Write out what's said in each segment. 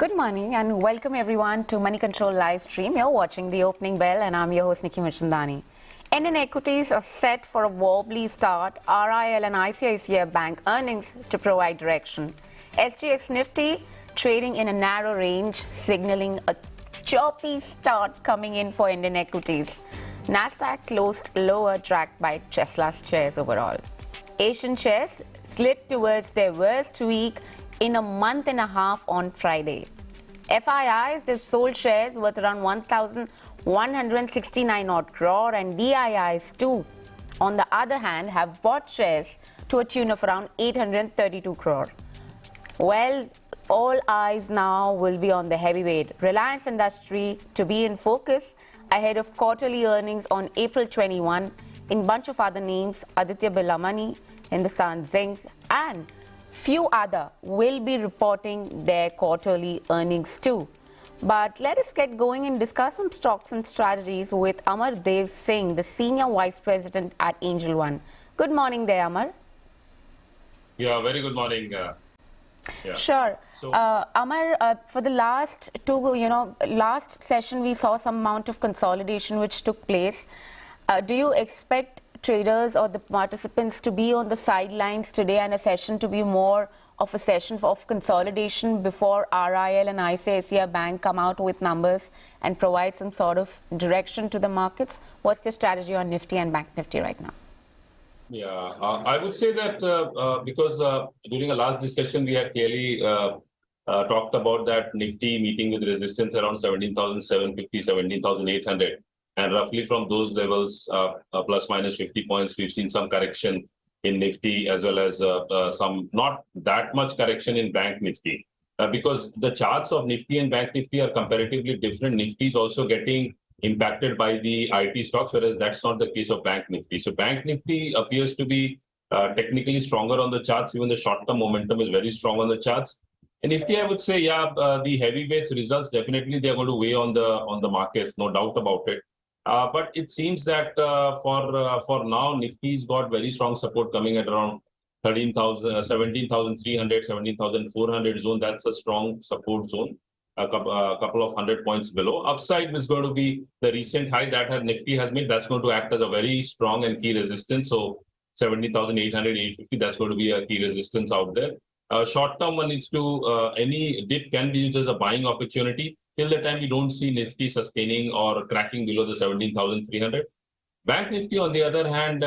Good morning and welcome everyone to Moneycontrol live stream. You're watching the opening bell and I'm your host CatchNickey Mirchandani. Indian equities are set for a wobbly start. RIL and ICICI Bank earnings to provide direction. SGX Nifty trading in a narrow range, signaling a choppy start coming in for Indian equities. Nasdaq closed lower, dragged by Tesla's shares overall. Asian shares slid towards their worst week in a month and a half on Friday. FIIs, they've sold shares worth around 1,169 odd crore, and DIIs too, on the other hand, have bought shares to a tune of around 832 crore. Well, all eyes now will be on the heavyweight Reliance industry to be in focus ahead of quarterly earnings on April 21. In bunch of other names, Aditya Birla Money, Hindustan Zinc, and few other will be reporting their quarterly earnings too. But let us get going and discuss some stocks and strategies with Amar Singh, the Senior Vice President at Angel One. Good morning there, Amar. Yeah, very good morning. Sure. So, Amar, for the last last session we saw some amount of consolidation which took place. Do you expect traders or the participants to be on the sidelines today and a session to be more of a session of consolidation before RIL and ICICI Bank come out with numbers and provide some sort of direction to the markets? What's the strategy on Nifty and Bank Nifty right now? Yeah, I would say that because during the last discussion we had clearly talked about that Nifty meeting with resistance around 17,750, 17,800. And roughly from those levels, plus minus 50 points, we've seen some correction in Nifty as well as some not that much correction in Bank Nifty. Because the charts of Nifty and Bank Nifty are comparatively different. Nifty is also getting impacted by the IT stocks, whereas that's not the case of Bank Nifty. So Bank Nifty appears to be technically stronger on the charts. Even the short-term momentum is very strong on the charts. And Nifty, I would say, yeah, the heavyweights results, definitely they're going to weigh on the markets, no doubt about it. But it seems that for now, Nifty's got very strong support coming at around 17,300, 17,400 zone. That's a strong support zone, a couple of 100 points below. Upside is going to be the recent high that Nifty has made. That's going to act as a very strong and key resistance. So 17,800, 850, that's going to be a key resistance out there. Short term one needs to, any dip can be used as a buying opportunity. Till the time we don't see Nifty sustaining or cracking below the 17,300. Bank Nifty, on the other hand,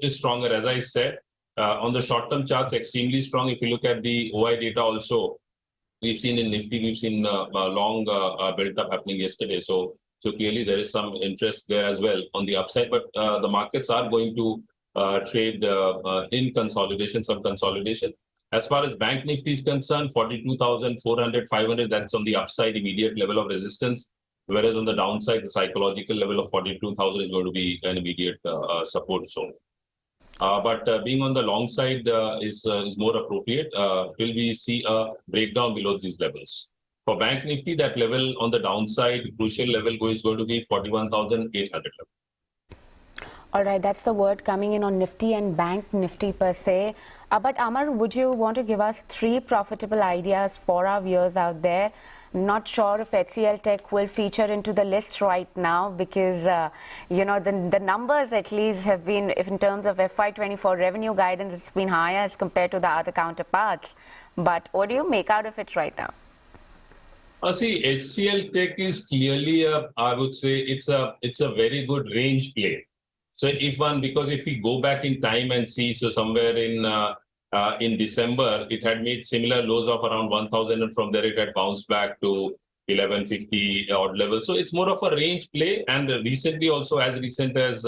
is stronger. As I said, on the short-term charts, extremely strong. If you look at the OI data also, we've seen in Nifty, we've seen a long build-up happening yesterday. So clearly there is some interest there as well on the upside. But the markets are going to trade in consolidation, some consolidation. As far as Bank Nifty is concerned, 42,400, 500, that's on the upside, immediate level of resistance. Whereas on the downside, the psychological level of 42,000 is going to be an immediate support zone. But being on the long side is more appropriate till we see a breakdown below these levels. For Bank Nifty, that level on the downside, crucial level is going to be 41,800 level. All right, that's the word coming in on Nifty and Bank Nifty per se. But Amar, would you want to give us 3 profitable ideas for our viewers out there? Not sure if HCL Tech will feature into the list right now because, the numbers at least have been, if in terms of FY24 revenue guidance, it's been higher as compared to the other counterparts. But what do you make out of it right now? See, HCL Tech is clearly, I would say, it's a very good range play. So if we go back in time and see, so somewhere in December, it had made similar lows of around 1,000, and from there it had bounced back to 1150 odd level. So it's more of a range play. And recently also, as recent as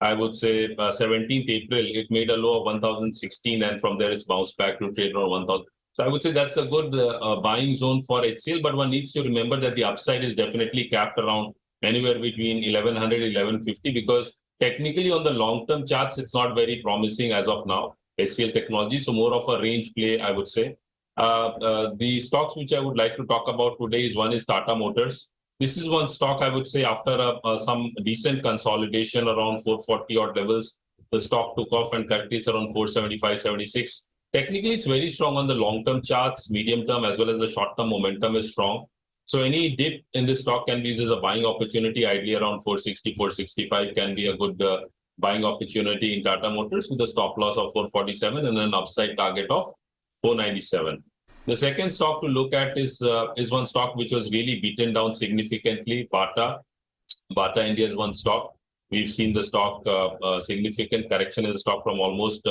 I would say 17th April, it made a low of 1,016, and from there it's bounced back to trade around 1,000. So I would say that's a good buying zone for HCL, but one needs to remember that the upside is definitely capped around anywhere between 1,100 and 1,150 because technically, on the long-term charts, it's not very promising as of now, HCL Technologies, so more of a range play, I would say. The stocks which I would like to talk about today is one is Tata Motors. This is one stock, I would say, after some decent consolidation around 440 odd levels, the stock took off and currently it's around 475, 76. Technically, it's very strong on the long-term charts, medium-term, as well as the short-term momentum is strong. So any dip in this stock can be used as a buying opportunity. Ideally, around 460, 465 can be a good buying opportunity in Tata Motors with a stop loss of 447 and an upside target of 497. The second stock to look at is one stock which was really beaten down significantly, Bata. Bata India is one stock. We've seen the stock significant correction in the stock from almost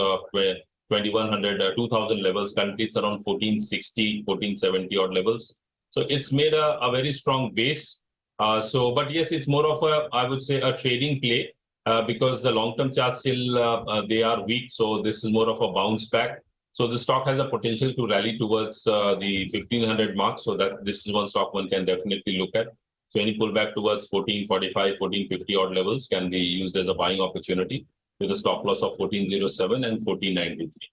2100, 2000 levels. Currently, it's around 1460, 1470 odd levels. So it's made a very strong base. But yes, it's more of I would say, a trading play because the long-term charts still, they are weak. So this is more of a bounce back. So the stock has a potential to rally towards the 1500 mark. So that this is one stock one can definitely look at. So any pullback towards 1445, 1450 odd levels can be used as a buying opportunity with a stop loss of 1407 and 1493.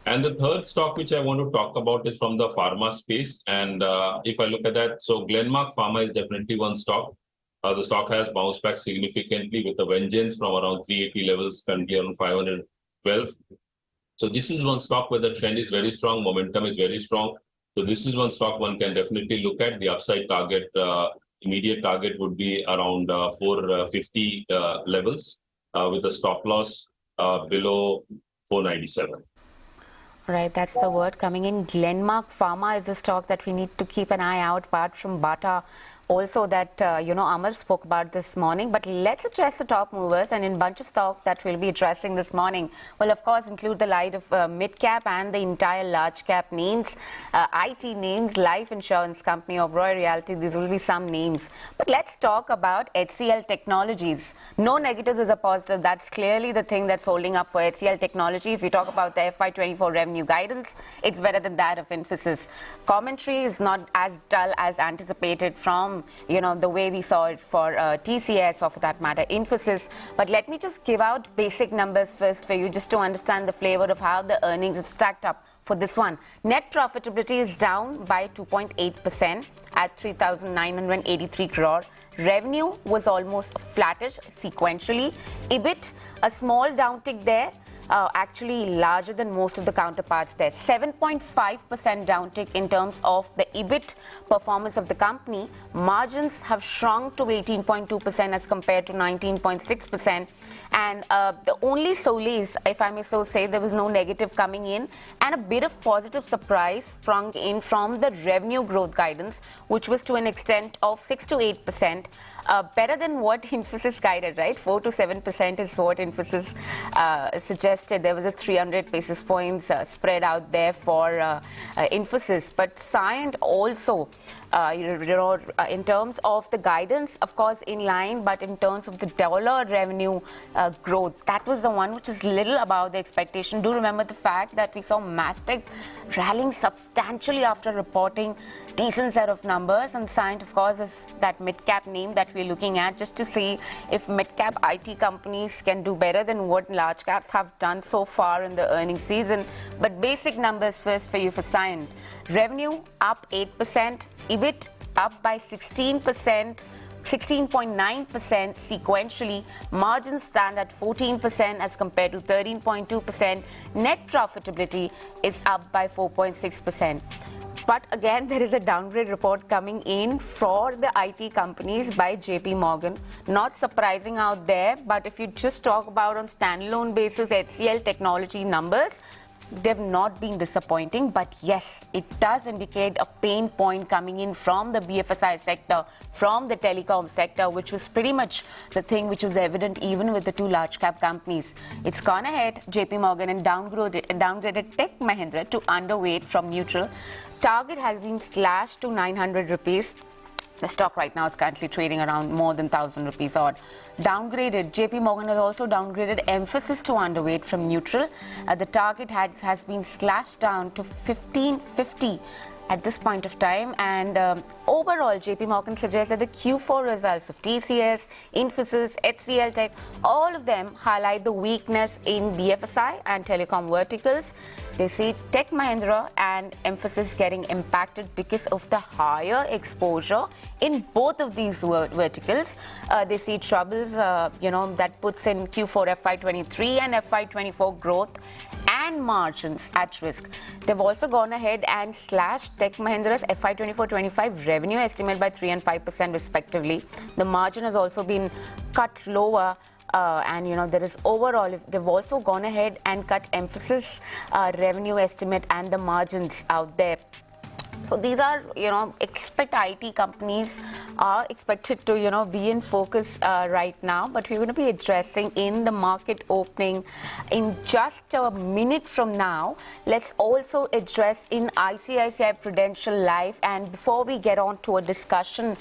And the third stock which I want to talk about is from the pharma space. And if I look at that, so Glenmark Pharma is definitely one stock. The stock has bounced back significantly with a vengeance from around 380 levels, currently around 512. So this is one stock where the trend is very strong, momentum is very strong. So this is one stock one can definitely look at. The upside target, immediate target would be around 450 levels with a stop loss below 497. Right, that's the word coming in. Glenmark Pharma is a stock that we need to keep an eye out, apart from Bata. Also that, Amar spoke about this morning. But let's address the top movers, and in a bunch of stock that we'll be addressing this morning will, of course, include the light of mid-cap and the entire large-cap names, IT names, life insurance company, Oberoi Realty. These will be some names. But let's talk about HCL Technologies. No negatives is a positive. That's clearly the thing that's holding up for HCL Technologies. If you talk about the FY24 revenue guidance, it's better than that of Infosys. Commentary is not as dull as anticipated from the way we saw it for TCS, or for that matter, Infosys. But let me just give out basic numbers first for you, just to understand the flavor of how the earnings have stacked up for this one. Net profitability is down by 2.8% at 3,983 crore. Revenue was almost flattish sequentially. EBIT, a small downtick there. Actually larger than most of the counterparts there. 7.5% downtick in terms of the EBIT performance of the company. Margins have shrunk to 18.2% as compared to 19.6%. And the only solace, if I may so say, there was no negative coming in, and a bit of positive surprise sprung in from the revenue growth guidance, which was to an extent of 6 to 8%. Better than what Infosys guided, right? 4 to 7% is what Infosys suggested. There was a 300 basis points spread out there for Infosys. But Cyient also, in terms of the guidance, of course, in line, but in terms of the dollar revenue growth, that was the one which is little above the expectation. Do remember the fact that we saw Mastek rallying substantially after reporting decent set of numbers, and Cyient, of course, is that mid-cap name that we're looking at, just to see if mid-cap IT companies can do better than what large caps have done so far in the earnings season. But basic numbers first for you for Cyient. Revenue up 8%, EBIT up by 16%, 16.9% sequentially. Margins stand at 14% as compared to 13.2%. Net profitability is up by 4.6%. But again, there is a downgrade report coming in for the IT companies by JP Morgan. Not surprising out there, but if you just talk about on standalone basis, HCL Technology numbers, they've not been disappointing. But yes, it does indicate a pain point coming in from the BFSI sector, from the telecom sector, which was pretty much the thing which was evident even with the two large cap companies. It's gone ahead, JP Morgan, and downgraded Tech Mahindra to underweight from neutral. Target has been slashed to 900 rupees. The stock right now is currently trading around more than 1,000 rupees odd. Downgraded, JP Morgan has also downgraded Emphasis to underweight from neutral. The target has been slashed down to 1550 at this point of time. And overall, JP Morgan suggests that the Q4 results of TCS, Infosys, HCL Tech, all of them highlight the weakness in BFSI and telecom verticals. They see Tech Mahindra and Emphasis getting impacted because of the higher exposure in both of these verticals. They see troubles, that puts in Q4 FY23 and FY24 growth and margins at risk. They've also gone ahead and slashed Tech Mahindra's FY24-25 revenue estimate by 3 and 5% respectively. The margin has also been cut lower. And there is overall, they've also gone ahead and cut emphasis revenue estimate and the margins out there. So these are, expect IT companies are expected to, be in focus right now. But we're going to be addressing in the market opening in just a minute from now. Let's also address in ICICI Prudential Life. And before we get on to a discussion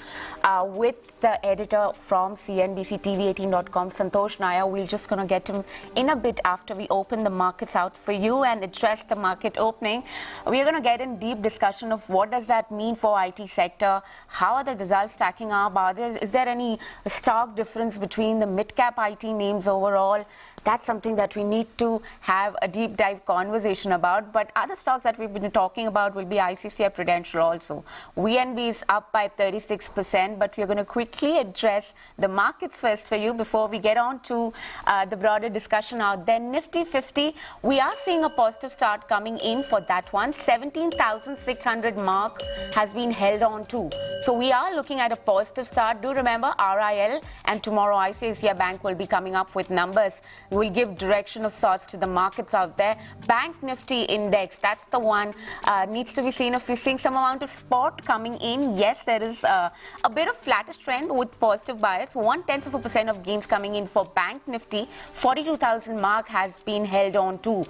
with the editor from CNBC TV18.com, Santosh Nair, we're just going to get him in a bit after we open the markets out for you and address the market opening. We're going to get in deep discussion of what does that mean for IT sector? How are the results stacking up? Is there any stark difference between the mid-cap IT names overall? That's something that we need to have a deep dive conversation about. But other stocks that we've been talking about will be ICICI Prudential also. VNB is up by 36%, but we're going to quickly address the markets first for you before we get on to the broader discussion out there. Nifty 50, we are seeing a positive start coming in for that one. 17,600 mark has been held on to. So we are looking at a positive start. Do remember RIL and tomorrow ICICI Bank will be coming up with numbers. Will give direction of sorts to the markets out there. Bank Nifty index, that's the one needs to be seen. If we're seeing some amount of spot coming in, yes, there is a bit of flattish trend with positive bias. 0.1% of gains coming in for Bank Nifty. 42,000 mark has been held on to.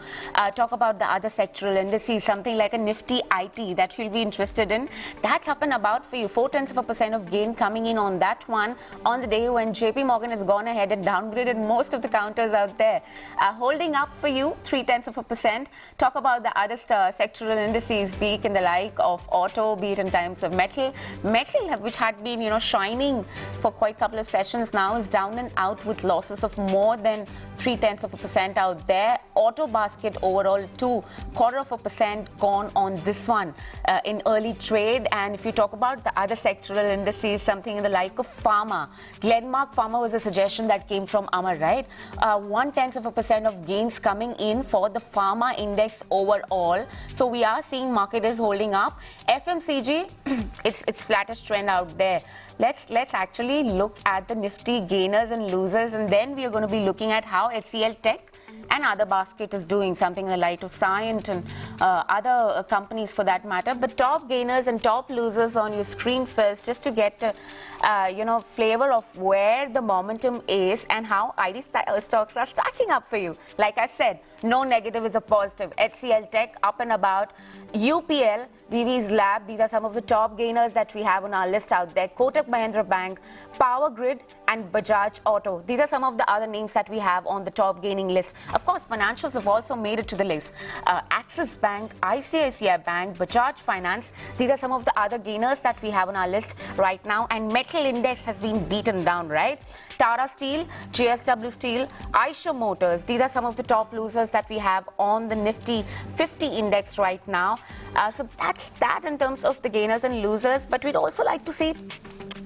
Talk about the other sectoral indices, something like a Nifty IT that you'll be interested in. That's up and about for you. 0.4% of gain coming in on that one on the day when JP Morgan has gone ahead and downgraded most of the counters out there. Holding up for you 0.3%. Talk about the other sectoral indices, be it in the like of auto, be it in terms of metal. Metal, which had been shining for quite a couple of sessions now, is down and out with losses of more than 0.3% out there. Auto basket overall 0.25% gone on this one in early trade. And if you talk about the other sectoral indices, something in the like of pharma, Glenmark Pharma was a suggestion that came from Amar, right? 0.1% of gains coming in for the pharma index overall. So we are seeing market is holding up. FMCG, it's flattish trend out there. Let's actually look at the Nifty gainers and losers, and then we are going to be looking at how HCL Tech and other basket is doing, something in the light of Cyient and other companies for that matter. But top gainers and top losers on your screen first, just to get flavor of where the momentum is and how IT stocks are stacking up for you. Like I said, no negative is a positive. HCL Tech up and about. UPL, Divi's Lab, these are some of the top gainers that we have on our list out there. Kotak Mahindra Bank, Power Grid and Bajaj Auto. These are some of the other names that we have on the top gaining list. Of course, financials have also made it to the list. Axis Bank, ICICI Bank, Bajaj Finance. These are some of the other gainers that we have on our list right now. And metal index has been beaten down, right? Tata Steel, JSW Steel, Eicher Motors. These are some of the top losers that we have on the Nifty 50 index right now. So that's that in terms of the gainers and losers. But we'd also like to see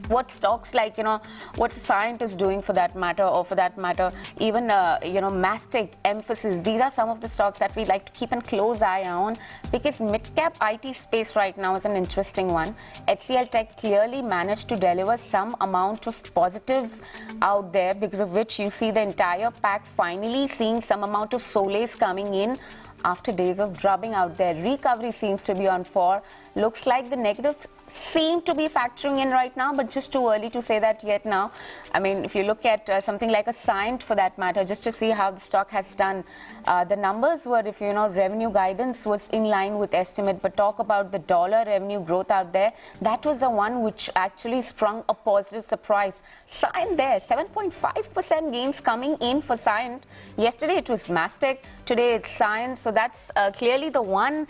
what stocks like, what Cyient is doing for that matter, or for that matter, even, Mastic, Emphasis. These are some of the stocks that we like to keep a close eye on, because mid-cap IT space right now is an interesting one. HCL Tech clearly managed to deliver some amount of positives out there, because of which you see the entire pack finally seeing some amount of solace coming in after days of drubbing out there. Recovery seems to be on for. Looks like the negatives seem to be factoring in right now, but just too early to say that yet now. I mean, if you look at something like a Cyient for that matter, just to see how the stock has done, the numbers were, if revenue guidance was in line with estimate, but talk about the dollar revenue growth out there, that was the one which actually sprung a positive surprise. Cyient there, 7.5% gains coming in for Cyient. Yesterday it was Mastic, today it's Cyient, so that's clearly the one,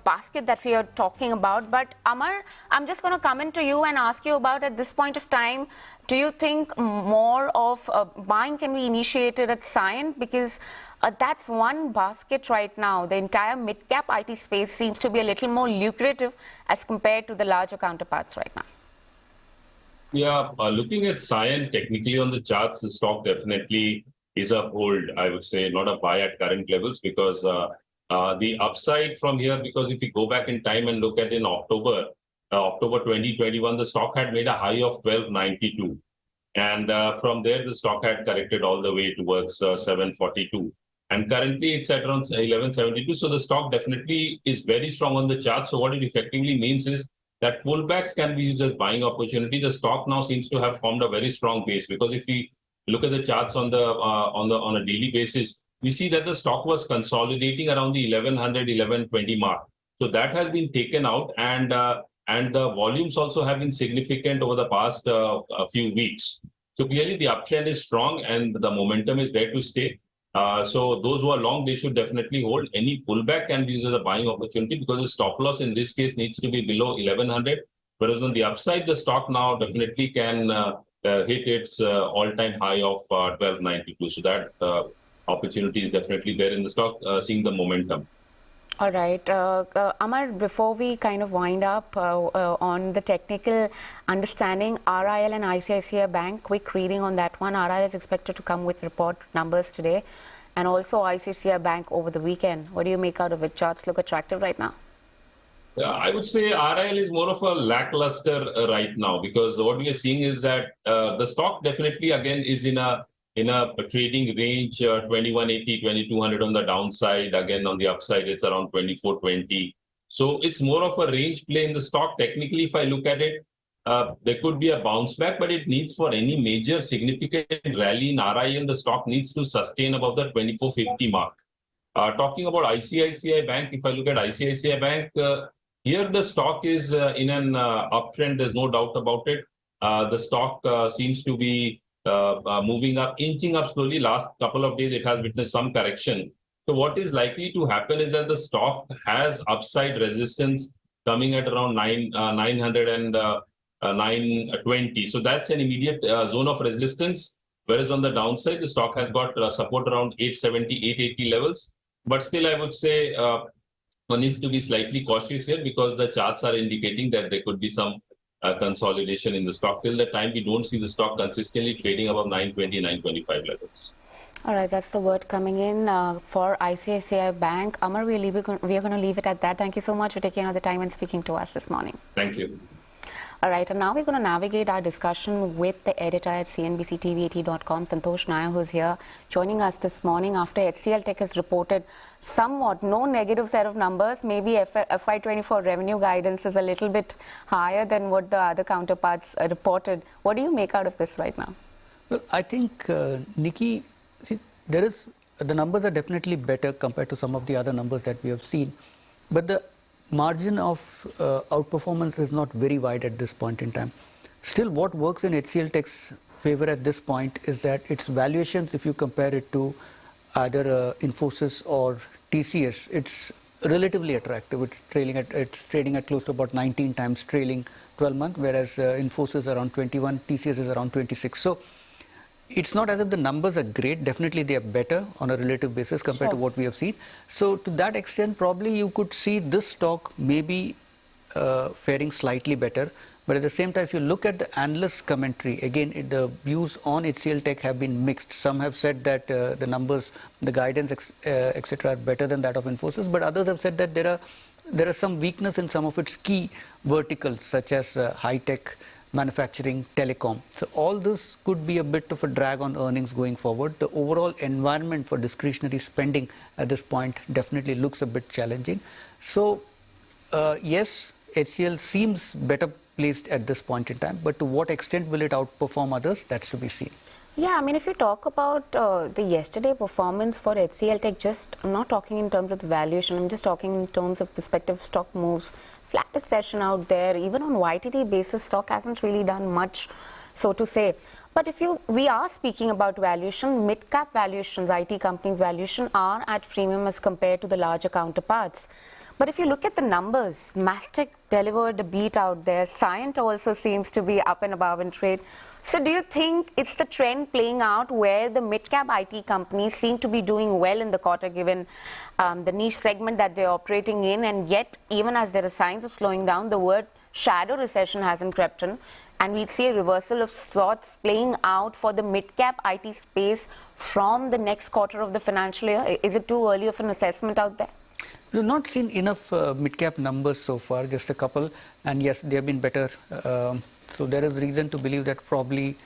basket that we are talking about. But Amar, I'm just going to come into you and ask you about, at this point of time, do you think more of buying can be initiated at Cyient? Because that's one basket right now. The entire mid-cap IT space seems to be a little more lucrative as compared to the larger counterparts right now. Yeah, looking at Cyient technically on the charts, the stock definitely is a hold, I would say, not a buy at current levels, because the upside from here, because if you go back in time and look at in October 2021, the stock had made a high of 1292. And from there, the stock had corrected all the way towards 742. And currently, it's at around 1172. So the stock definitely is very strong on the chart. So what it effectively means is that pullbacks can be used as buying opportunity. The stock now seems to have formed a very strong base, because if we look at the charts on a daily basis, we see that the stock was consolidating around the 1100, 1120 mark. So that has been taken out, and the volumes also have been significant over the past few weeks. So clearly the uptrend is strong and the momentum is there to stay. So those who are long, they should definitely hold. Any pullback can be used as a buying opportunity, because the stop loss in this case needs to be below 1100. Whereas on the upside, the stock now definitely can hit its all-time high of 1292. So that opportunity is definitely there in the stock, seeing the momentum. All right. Amar, before we kind of wind up on the technical understanding, RIL and ICICI Bank, quick reading on that one. RIL is expected to come with report numbers today, and also ICICI Bank over the weekend. What do you make out of it? Charts look attractive right now. I would say RIL is more of a lackluster right now, because what we are seeing is that the stock definitely again is in a trading range, 2180, 2200 on the downside. Again, on the upside, it's around 2420. So it's more of a range play in the stock. Technically, if I look at it, there could be a bounce back, but it needs, for any major significant rally in RIL, the stock needs to sustain above the 2450 mark. Talking about ICICI Bank, if I look at ICICI Bank, here the stock is in an uptrend. There's no doubt about it. The stock seems to be moving up, inching up slowly. Last couple of days, it has witnessed some correction. So what is likely to happen is that the stock has upside resistance coming at around 900 and 920. So that's an immediate zone of resistance. Whereas on the downside, the stock has got support around 870, 880 levels. But still, I would say one needs to be slightly cautious here, because the charts are indicating that there could be some consolidation in the stock. Till the time we don't see the stock consistently trading above 920, 925 levels. All right, that's the word coming in for ICICI Bank. Amar, we are going to leave it at that. Thank you so much for taking out the time and speaking to us this morning. Thank you. All right, and now we're going to navigate our discussion with the editor at CNBCTV80.com, Santosh Nair, who's here joining us this morning after HCL Tech has reported somewhat no negative set of numbers. Maybe FY24 revenue guidance is a little bit higher than what the other counterparts reported. What do you make out of this right now? Well, I think, Nikki, see, the numbers are definitely better compared to some of the other numbers that we have seen, but the margin of outperformance is not very wide at this point in time. Still, what works in HCL Tech's favor at this point is that its valuations, if you compare it to either Infosys or TCS, it's relatively attractive. It's trading at close to about 19 times trailing 12 month, whereas Infosys around 21, TCS is around 26. So it's not as if the numbers are great. Definitely they are better on a relative basis compared to what we have seen. So to that extent, probably you could see this stock maybe faring slightly better. But at the same time, if you look at the analyst commentary, again, the views on HCL Tech have been mixed. Some have said that the numbers, the guidance, etc., are better than that of Infosys. But others have said that there are some weakness in some of its key verticals, such as high-tech, manufacturing, telecom. So all this could be a bit of a drag on earnings going forward. The overall environment for discretionary spending at this point definitely looks a bit challenging. So yes, HCL seems better placed at this point in time, but to what extent will it outperform others, that's to be seen. Yeah, I mean, if you talk about the yesterday performance for HCL Tech, I'm not talking in terms of the valuation, I'm just talking in terms of prospective stock moves. Flattest session out there, even on YTD basis, stock hasn't really done much, so to say. But if we are speaking about valuation, mid-cap valuations, IT companies' valuation are at premium as compared to the larger counterparts. But if you look at the numbers, Mastic delivered a beat out there. Cyient also seems to be up and above in trade. So do you think it's the trend playing out where the mid-cap IT companies seem to be doing well in the quarter, given the niche segment that they're operating in, and yet even as there are signs of slowing down, the word shadow recession hasn't crept in? and we'd see a reversal of sorts playing out for the mid-cap IT space from the next quarter of the financial year? Is it too early of an assessment out there? We've not seen enough mid-cap numbers so far, just a couple, and yes, they have been better. So there is reason to believe that probably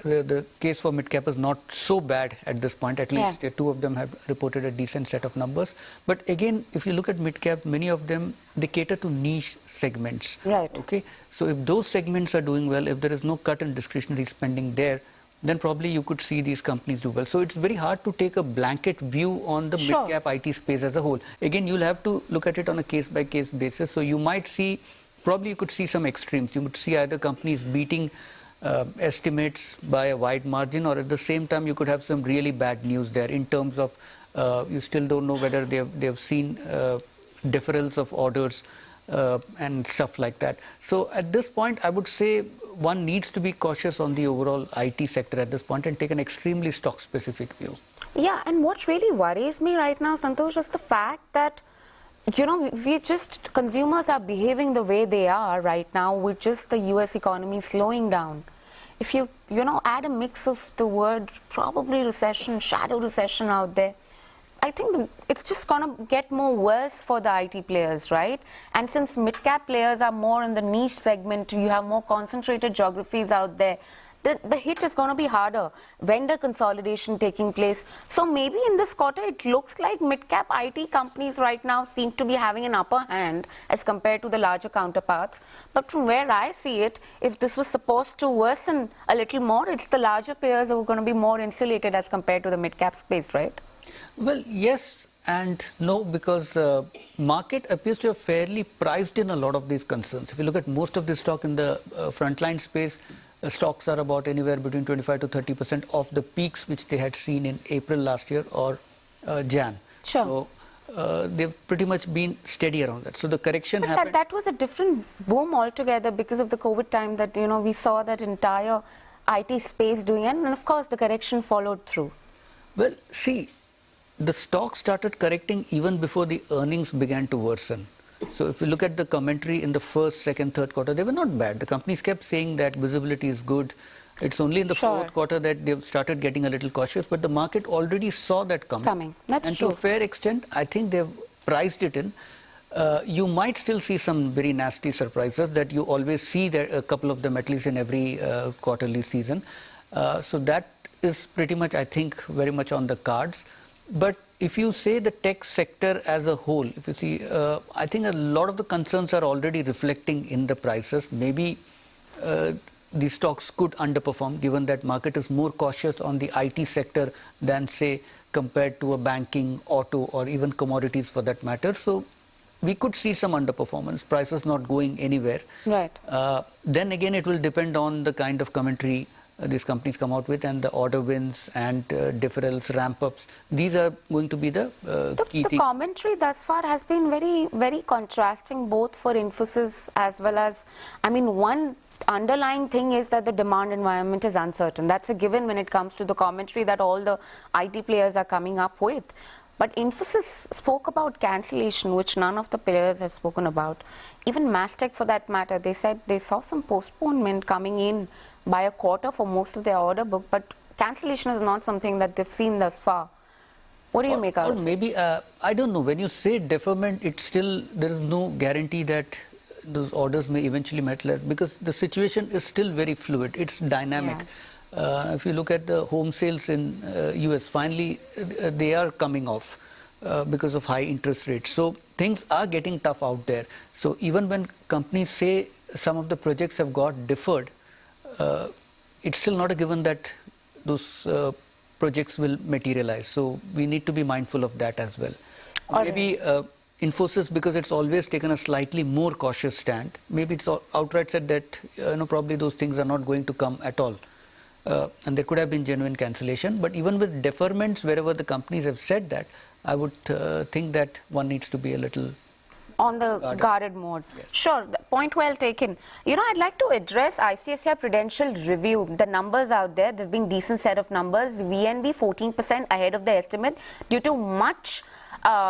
the case for mid-cap is not so bad at this point. At least two of them have reported a decent set of numbers. But again, if you look at mid-cap, many of them, they cater to niche segments. Right. Okay. So if those segments are doing well, if there is no cut in discretionary spending there, then probably you could see these companies do well. So it's very hard to take a blanket view on the mid-cap IT space as a whole. Again, you'll have to look at it on a case-by-case basis. So you might see, probably you could see some extremes. You would see either companies beating estimates by a wide margin, or at the same time you could have some really bad news there in terms of you still don't know whether they've seen deferrals of orders and stuff like that. So at this point, I would say one needs to be cautious on the overall IT sector at this point and take an extremely stock-specific view. Yeah, and what really worries me right now, Santosh, is the fact that, you know, consumers are behaving the way they are right now with just the US economy slowing down. If you add a mix of the word probably recession, shadow recession out there, I think it's just going to get more worse for the IT players, right? And since mid-cap players are more in the niche segment, you have more concentrated geographies out there, the hit is going to be harder. Vendor consolidation taking place. So maybe in this quarter, it looks like mid-cap IT companies right now seem to be having an upper hand as compared to the larger counterparts. But from where I see it, if this was supposed to worsen a little more, it's the larger players who are going to be more insulated as compared to the mid-cap space, right? Well, yes and no, because market appears to have fairly priced in a lot of these concerns. If you look at most of the stock in the frontline space, stocks are about anywhere between 25 to 30% of the peaks which they had seen in April last year or Jan. Sure. So they've pretty much been steady around that. So the correction happened. That was a different boom altogether because of the COVID time that, you know, we saw that entire IT space doing it, and of course the correction followed through. Well, see, the stock started correcting even before the earnings began to worsen. So if you look at the commentary in the first, second, third quarter, they were not bad. The companies kept saying that visibility is good. It's only in the fourth quarter that they've started getting a little cautious, but the market already saw that coming. That's and true. To a fair extent, I think they've priced it in. You might still see some very nasty surprises that you always see, there a couple of them at least in every quarterly season. So that is pretty much, I think, very much on the cards. But if you say the tech sector as a whole, if you see, I think a lot of the concerns are already reflecting in the prices. Maybe these stocks could underperform given that market is more cautious on the IT sector than, say, compared to a banking, auto, or even commodities for that matter. So we could see some underperformance, prices not going anywhere. Right. Then again, it will depend on the kind of commentary these companies come out with and the order wins and deferrals, ramp-ups. These are going to be the key things. The commentary thus far has been very, very contrasting, both for Infosys as well as, I mean, one underlying thing is that the demand environment is uncertain. That's a given when it comes to the commentary that all the IT players are coming up with. But Infosys spoke about cancellation, which none of the players have spoken about. Even Mastech, for that matter, they said they saw some postponement coming in by a quarter for most of their order book, but cancellation is not something that they've seen thus far. What do you make out of it? Maybe, I don't know, when you say deferment, it's still, there is no guarantee that those orders may eventually materialize because the situation is still very fluid, it's dynamic. If you look at the home sales in US, finally they are coming off because of high interest rates. So things are getting tough out there. So even when companies say some of the projects have got deferred, it's still not a given that those projects will materialize. So we need to be mindful of that as well. Maybe Infosys, because it's always taken a slightly more cautious stand, maybe it's outright said that probably those things are not going to come at all. And there could have been genuine cancellation. But even with deferments, wherever the companies have said that, I would think that one needs to be a little on the guarded mode. Yes. Sure, the point well taken. You know, I'd like to address ICICI Prudential Review. The numbers out there, they've been decent set of numbers. VNB 14% ahead of the estimate due to much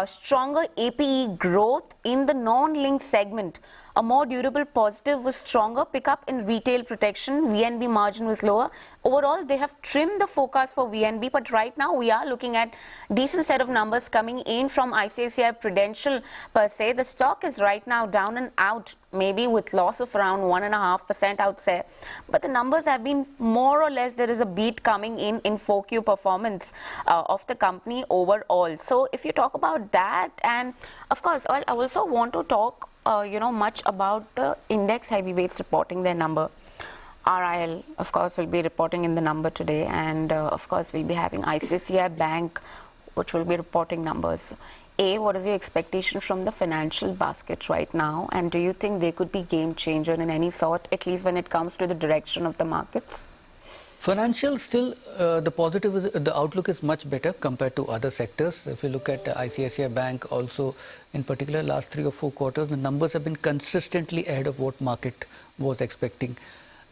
stronger APE growth in the non-linked segment. A more durable positive was stronger pickup in retail protection. VNB margin was lower. Overall, they have trimmed the forecast for VNB, but right now we are looking at decent set of numbers coming in from ICICI Prudential per se. The stock is right now down and out, maybe with loss of around 1.5% out there. But the numbers have been more or less, there is a beat coming in 4Q performance of the company overall. So if you talk about that, and of course, I also want to talk much about the index heavyweights reporting their number. RIL, of course, will be reporting in the number today, and of course, we'll be having ICICI Bank, which will be reporting numbers. What is your expectation from the financial basket right now, and do you think they could be game changer in any sort, at least when it comes to the direction of the markets? Financial still, the positive is, the outlook is much better compared to other sectors. If you look at ICICI Bank also, in particular last 3 or 4 quarters, the numbers have been consistently ahead of what market was expecting.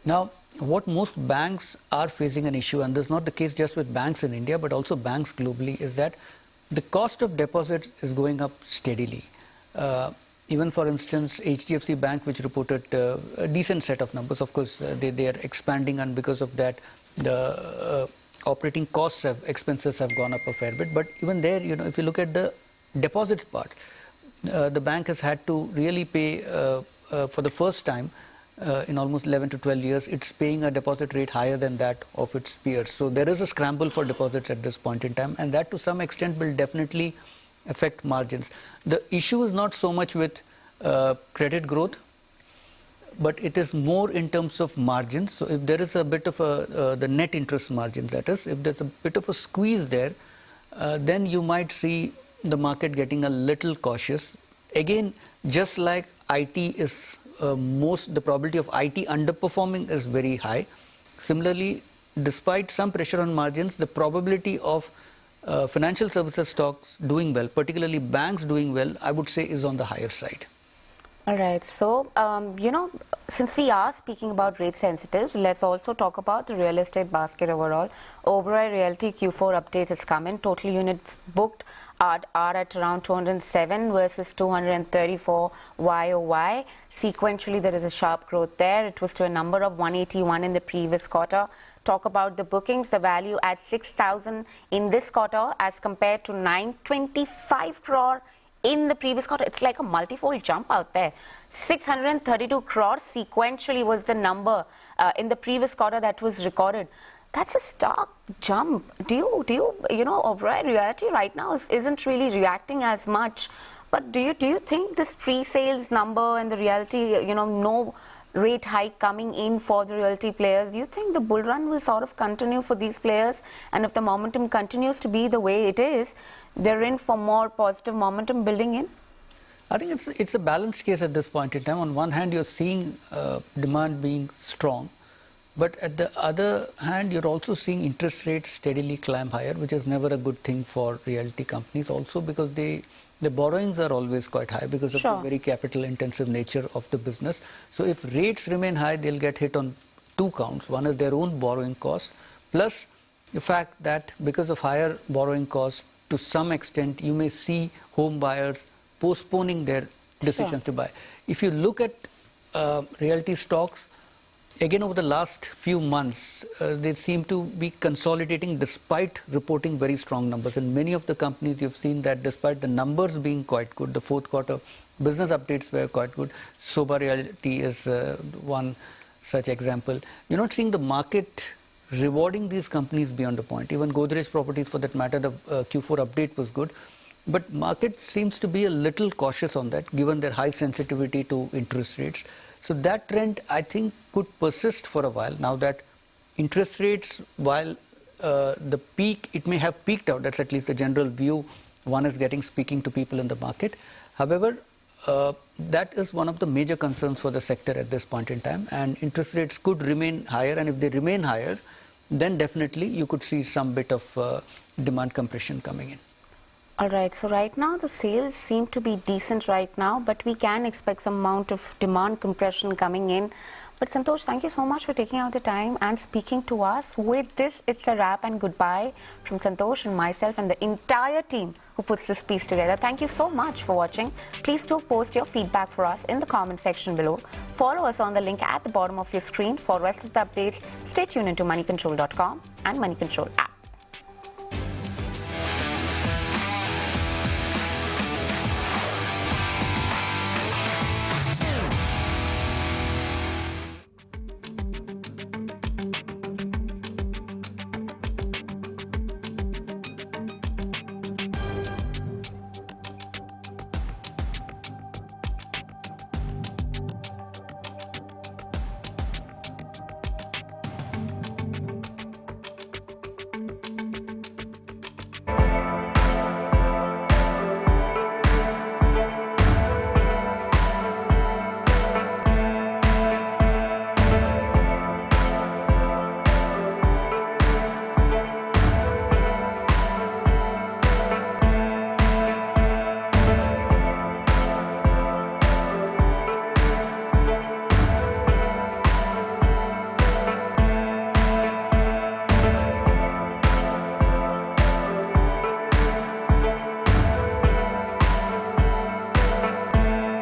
Now, what most banks are facing an issue, and this is not the case just with banks in India, but also banks globally, is that the cost of deposits is going up steadily. Even for instance, HDFC Bank, which reported a decent set of numbers, of course, they are expanding, and because of that, the operating costs expenses have gone up a fair bit. But even there, if you look at the deposit part, the bank has had to really pay for the first time in almost 11 to 12 years, it's paying a deposit rate higher than that of its peers. So there is a scramble for deposits at this point in time, and that to some extent will definitely affect margins. The issue is not so much with credit growth, but it is more in terms of margins. So if there is a bit of the net interest margin, that is, if there's a bit of a squeeze there, then you might see the market getting a little cautious. Again, just like IT is the probability of IT underperforming is very high. Similarly, despite some pressure on margins, the probability of financial services stocks doing well, particularly banks doing well, I would say is on the higher side. All right. So, since we are speaking about rate sensitives, let's also talk about the real estate basket overall. Oberoi Realty Q4 update has come in. Total units booked are at around 207 versus 234 YOY. Sequentially, there is a sharp growth there. It was to a number of 181 in the previous quarter. Talk about the bookings, the value at 6,000 in this quarter as compared to 925 crore in the previous quarter. It's like a multifold jump out there. 632 crore sequentially was the number in the previous quarter that was recorded. That's a stark jump. Do you Oberoi Realty right now isn't really reacting as much, but do you think this pre-sales number and the realty, no rate hike coming in for the realty players, do you think the bull run will sort of continue for these players? And if the momentum continues to be the way it is, they're in for more positive momentum building in? I think it's a balanced case at this point in time. On one hand, you're seeing demand being strong, but at the other hand, you're also seeing interest rates steadily climb higher, which is never a good thing for realty companies, also because the borrowings are always quite high because of the very capital intensive nature of the business. So if rates remain high, they'll get hit on 2 counts. One is their own borrowing costs, plus the fact that because of higher borrowing costs, to some extent, you may see home buyers postponing their decisions to buy. If you look at realty stocks, again, over the last few months, they seem to be consolidating despite reporting very strong numbers. And many of the companies, you've seen that despite the numbers being quite good, the 4th quarter business updates were quite good. Soba Realty is one such example. You're not seeing the market rewarding these companies beyond a point. Even Godrej Properties, for that matter, the Q4 update was good. But market seems to be a little cautious on that, given their high sensitivity to interest rates. So that trend, I think, could persist for a while. Now that interest rates, while the peak, it may have peaked out, that's at least the general view one is speaking to people in the market. However, that is one of the major concerns for the sector at this point in time, and interest rates could remain higher, and if they remain higher, then definitely you could see some bit of demand compression coming in. All right, so right now the sales seem to be decent right now, but we can expect some amount of demand compression coming in. But Santosh, thank you so much for taking out the time and speaking to us. With this, it's a wrap and goodbye from Santosh and myself and the entire team who puts this piece together. Thank you so much for watching. Please do post your feedback for us in the comment section below. Follow us on the link at the bottom of your screen for rest of the updates. Stay tuned into moneycontrol.com and Moneycontrol app.